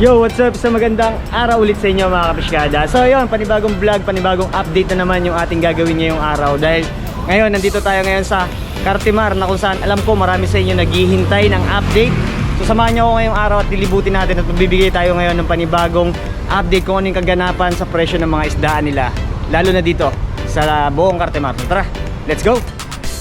Yo, what's up? Sa magandang araw ulit sa inyo mga kapiskada. So yun, panibagong vlog, panibagong update na naman yung ating gagawin ngayong araw. Dahil ngayon, nandito tayo ngayon sa Cartimar na kung saan alam ko marami sa inyo naghihintay ng update. So samahan nyo ako ngayong araw at dilibutin natin at magbibigay tayo ngayon ng panibagong update kung anong kaganapan sa presyo ng mga isdaan nila. Lalo na dito sa buong Cartimar. Tara, let's go!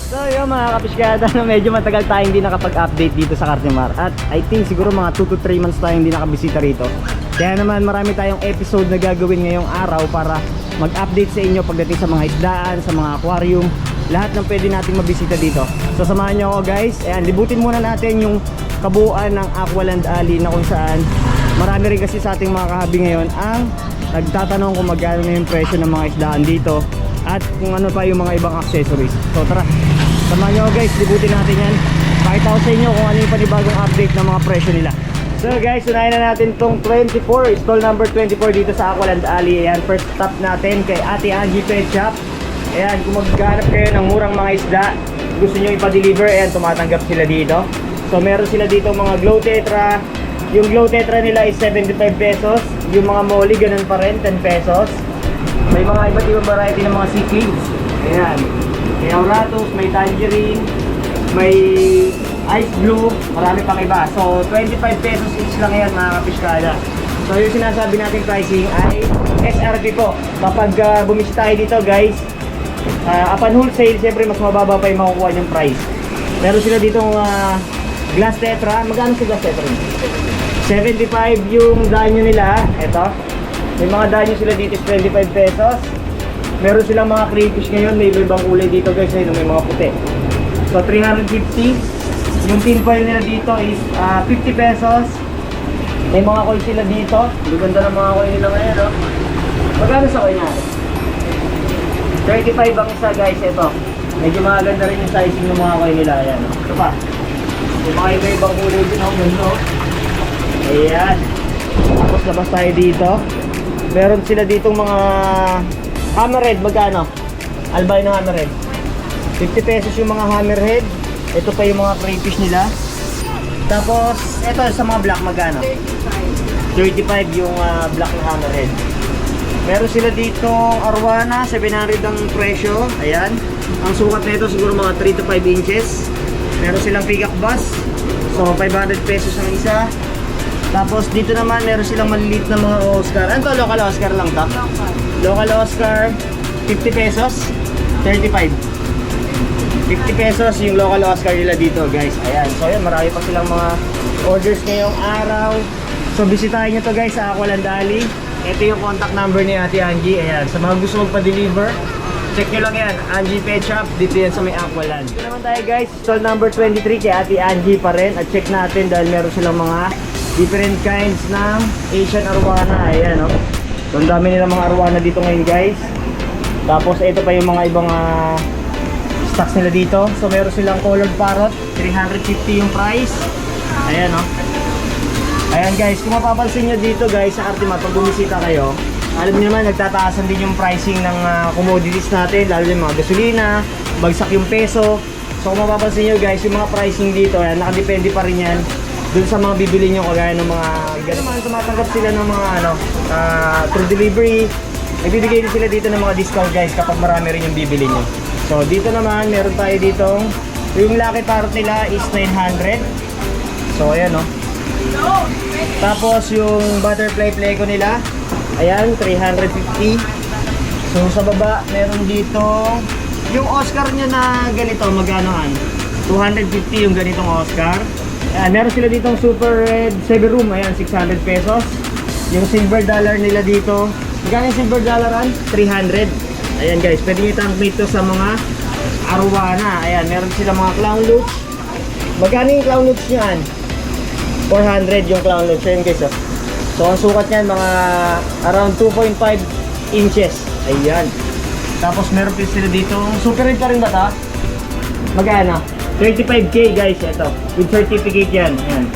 So yun mga kapiskada, medyo matagal tayong hindi nakapag-update dito sa Cartimar. At I think siguro mga 2 to 3 months tayong hindi nakabisita rito. Kaya naman marami tayong episode na gagawin ngayong araw para mag-update sa inyo pagdating sa mga isdaan, sa mga aquarium, lahat ng pwede nating mabisita dito. So samahan nyo ako guys. Ayan, libutin muna natin yung kabuuan ng Aqualand Alley na kung saan marami rin kasi sa ating mga kahabi ngayon ang nagtatanong kung magkano na yung presyo ng mga isdaan dito at kung ano pa yung mga ibang accessories. So tara, samahan nyo guys, libutin natin yan. Pakita ko sa inyo kung ano yung panibagong update ng mga presyo nila. So guys, unahin na natin tong 24, stall number 24 dito sa Aqualand Alley. Ayan, first stop natin kay Ate Angie Pet Shop. Ayan, kung maghanap kayo ng murang mga isda, gusto nyo ipa-deliver, ayan, tumatanggap sila dito. So meron sila dito mga Glow Tetra. Yung Glow Tetra nila is 75 pesos. Yung mga Molly, ganun pa rin, 10 pesos. May mga iba't ibang variety ng mga cichlids. Ayan, may Auratus, may Tangerine, may Ice Blue, marami pang iba. So 25 pesos each lang yan mga kapiskada. So yung sinasabi nating pricing ay SRP po. Kapag bumisita tayo dito guys, upon wholesale, siyempre mas mababa pa yung makukuha yung price. Meron sila ditong glass tetra. Magkano si glass tetra? 75 yung danyo nila. Ito, may mga danyo sila dito is 25 pesos. Meron silang mga crayfish ngayon, may ibang kulay dito guys. Ayun, may mga puti. So 350. Yung tin foil nila dito is 50 pesos. May mga coin sila dito. Ganda ng mga coin nila ngayon, no? Magkano sa coin natin? 35 ang isa guys. Ito, medyo maganda rin yung sizing ng mga coin nila. Ayan, no? Ito pa, may mga ibang kulay din ako ganda. Ayan. Tapos labas tayo dito. Meron sila ditong mga hammerhead. Magkano? Albino hammerhead 50 pesos yung mga hammerhead. Ito pa yung mga crayfish nila. Tapos ito sa mga black magkano? 35 yung black na hammerhead. Meron sila ditong arwana, 700 ang presyo. Ayan. Ang sukat nito siguro mga 3 to 5 inches. Meron silang peacock bass. So 500 pesos ang isa. Tapos dito naman meron silang maliliit na mga Oscar. Ano to? Local Oscar lang to? Local Oscar 50 pesos 35 50 pesos yung local Oscar nila dito guys. Ayan, so yun, marami pa silang mga orders ngayong araw. So bisitahin nyo to guys sa Aqualand Alley. Ito yung contact number ni Ate Angie. Ayan, sa mga gusto magpa-deliver, check nyo lang yan, Angie Pet Shop. Dito yan sa may Aqualand. Dito naman tayo guys, stall number 23 kay Ate Angie pa rin. At check natin dahil meron silang mga different kinds ng Asian Arowana. Ayan, no? So ang dami nilang mga Arowana dito ngayon guys. Tapos ito pa yung mga ibang stocks nila dito. So meron silang colored parrot, 350 yung price. Ayan, no? Ayan guys, kung mapapansin nyo dito guys sa Cartimar, pag bumisita kayo, alam niyo naman nagtataasan din yung pricing ng commodities natin, lalo yung mga gasolina, bagsak yung peso. So kung mapapansin nyo guys, yung mga pricing dito, ayan, nakadepende pa rin yan dun sa mga bibili nyo, kagaya ng mga ganun naman, tumatanggap sila ng mga through delivery. Nagbibigay din sila dito ng mga discount guys kapag marami rin yung bibili nyo. So dito naman meron tayo ditong yung lucky parrot nila is 900. So ayan, no? Tapos yung butterfly pleco nila, ayan, 350. So sa baba meron dito yung Oscar nyo na ganito, maganoan 250 yung ganitong Oscar. Ayan, meron sila ditong super red Severum, ayan, 600 pesos. Yung silver dollar nila dito, magkano yung silver dollaran? 300. Ayan guys, pwede nyo tanggap ito sa mga Arowana. Ayan, meron sila mga clown loops. Magkano yung clown loops nyan? 400 yung clown loops. Ayan guys, oh. So ang sukat nyan mga around 2.5 inches. Ayan. Tapos meron din sila dito super red pa rin ba ta? Magkano? 25k guys, ito with certificate yan. Ayan.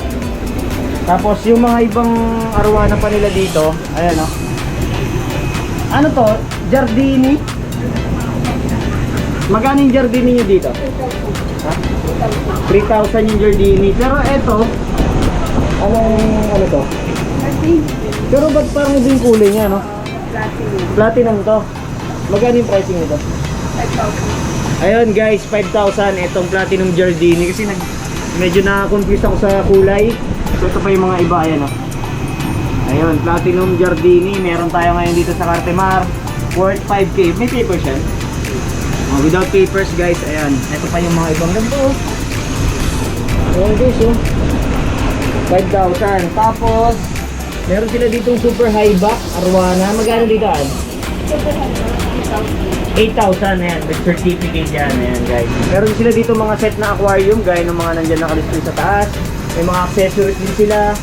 Tapos yung mga ibang Arowana pa nila dito, ayan, oh. Ano to? Giardini? Magkano yung Giardini nyo dito? 3,000 yung Giardini. Pero ito, ano to? Pero ba't parang iba yung kulay niya, no? Platinum to. Magkano yung pricing nito? 5,000. Ayun guys, 5,000 itong Platinum Giardini kasi medyo na-confuse ako sa kulay. So ito pa yung mga iba, ayan, oh. Ayun, Platinum Giardini, meron tayo ngayon dito sa Cartemar, worth 5K. May papers yan? Oh, without papers guys, ayan. Ito pa yung mga ibang ganito, oh. Ayan guys, oh. 5,000. Tapos meron sila ditong super high back arwana. Magkano dito, Ad? 8,000 yan, with certificate yan, ayan guys. Meron sila dito mga set na aquarium, gaya ng mga nandyan nakalistroy sa taas. May mga accessories din sila.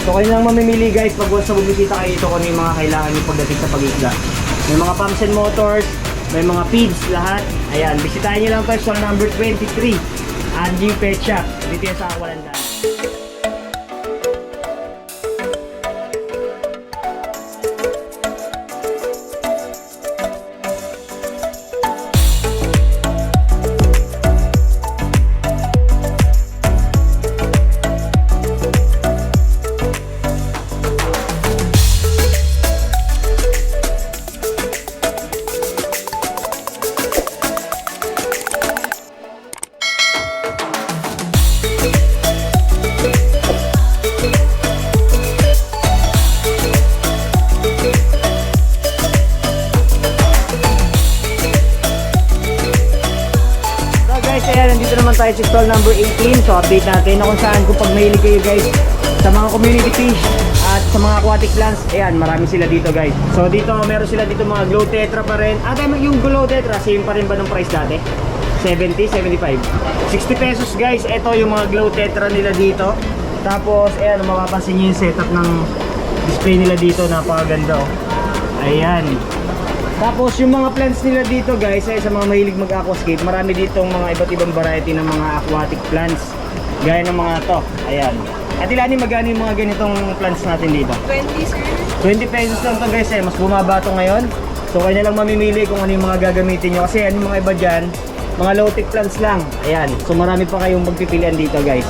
So kayo lang mamimili guys, pag once na bubisita kayo dito kung ano yung mga kailangan nyo pagdating sa pag-isla. May mga pumps and motors, may mga feeds, lahat. Ayan, bisitahin nyo lang to, stall number 23, Angie Pet Shop. Dito yan sa Awalandan. Ayan, nandito naman tayo sa stall number 18. So update natin na kung saan, kung pag mahilig kayo guys sa mga community fish at sa mga aquatic plants, ayan, marami sila dito guys. So dito, meron sila dito mga glow tetra pa rin. Yung glow tetra, same pa rin ba ng price dati? 70, 75, 60 pesos guys. Ito yung mga glow tetra nila dito. Tapos ayan, mapapansin nyo yung setup ng display nila dito, napakaganda, oh. Ayan. Tapos yung mga plants nila dito guys, ay sa mga mahilig mag-aquascape, marami ditong mga iba't ibang variety ng mga aquatic plants. Gaya ng mga to, ayan. At Ilani, magkano yung mga ganitong plants natin dito? 20, sir. 20 pesos lang to guys, mas bumaba to ngayon. So kayo na lang mamimili kung ano yung mga gagamitin nyo. Kasi ano yung mga iba dyan, mga low-tech plants lang. Ayan, so marami pa kayong magpipilian dito guys.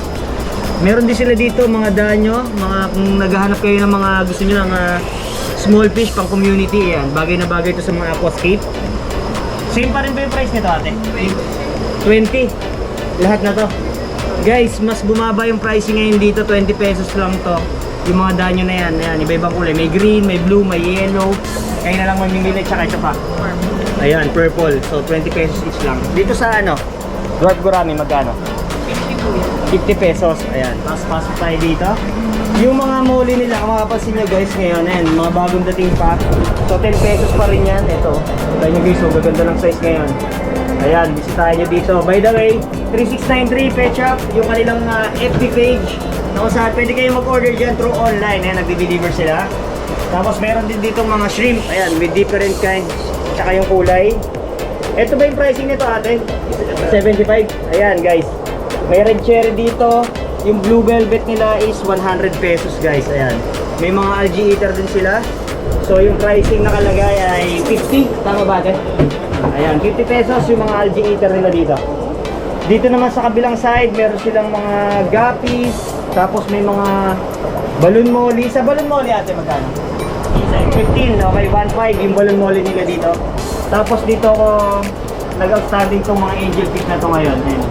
Meron din sila dito mga danyo, mga kung naghahanap kayo ng mga gusto nyo ng small fish pang community, yan. Bagay na bagay ito sa mga aquascape. Same pa rin ba yung price nito, ate? 20. Lahat na to. Guys, mas bumaba yung pricing ngayon dito. 20 pesos lang to. Yung mga danyo na yan. Ayan, iba-ibang kulay. May green, may blue, may yellow. Kaya na lang mamimili. Tsaka ito pa. Ayan, purple. So, 20 pesos each lang. Dito sa ano? Dwarf Gourami, magkano? 50 pesos. Ayan. Tapos pasok tayo dito. Yung mga muli nila, kung makapansin nyo guys ngayon, ayan, mga bagong dating pa. So 10 pesos pa rin yan. Ito, tayo nyo guys, so gaganda ng size ngayon. Ayan, bisitahin nyo dito. By the way, 3693 Pet Shop, yung kanilang FB page, na kung saan pwede kayo mag-order dyan through online. Ayan, nagdi-deliver sila. Tapos meron din dito mga shrimp, ayan, with different kinds, tsaka yung kulay. Ito ba yung pricing nito, ate? 75? Ayan guys, may red cherry dito. Yung blue velvet nila is 100 pesos guys, ayan. May mga algae eater din sila. So yung pricing nakalagay ay 50, tama ba ate? Ayan, 50 pesos yung mga algae eater nila dito. Dito naman sa kabilang side, meron silang mga guppies. Tapos may mga balloon molly. Sa balloon molly ate, magkano? 15, okay, 1.5 yung balloon molly nila dito. Tapos dito ko nag-outstanding tong mga angel fish na to ngayon, ayan.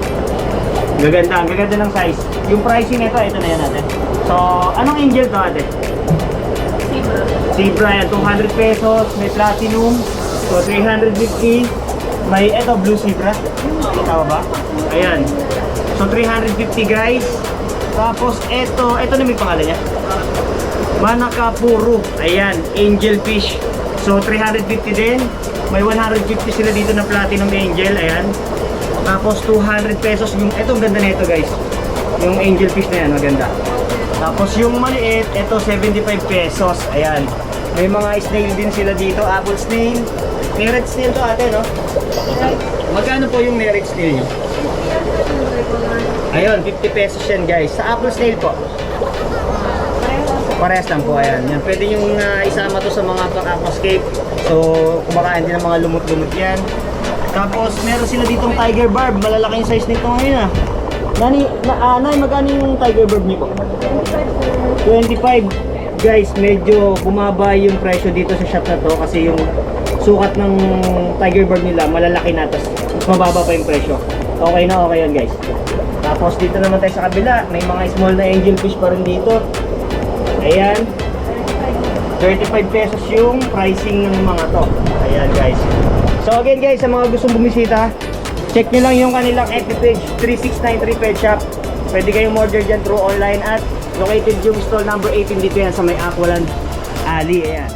Gaganda, ang gaganda ng size. Yung pricing nito, ito na yan natin. So, anong angel to ate? Zebra. Zebra yan, 200 pesos. May platinum, so 350. May ito, blue zebra. Tama ba? Ayan. So, 350 guys. Tapos, ito na may pangalan niya. Manakapuro. Ayan, angel fish. So, 350 din. May 150 sila dito na platinum angel. Ayan. Tapos 200 pesos yung etong ganda nito guys. Yung angel fish na yan, maganda. Tapos yung maliit, ito 75 pesos. Ayan. May mga snail din sila dito, apple snail. May red snail to ate, no? Magkano po yung may red snail nyo? Ayun, 50 pesos yan guys. Sa apple snail po. Parehas lang po, ayan. Yan, pwede yung isama to sa mga pang-aquascape. So, kumakain din ng mga lumot-lumot yan. Tapos meron sila ditong tiger barb, malalaking size nito ngayon Nani, magkano yung tiger barb niyo po? 25. guys, medyo bumaba yung presyo dito sa shop na to kasi yung sukat ng tiger bird nila malalaki na, tapos mas mababa pa yung presyo. Okay na okay yun guys. Tapos dito naman tayo sa kabila, may mga small na angelfish pa rin dito. Ayan, 35 pesos yung pricing ng mga to. Ayan guys. So again guys, sa mga gustong bumisita, check nyo lang yung kanilang FB page, 3693 Pet Shop. Pwede kayong order dyan through online at located yung stall number 18 dito yan sa may Aqualand Alley. Ayan.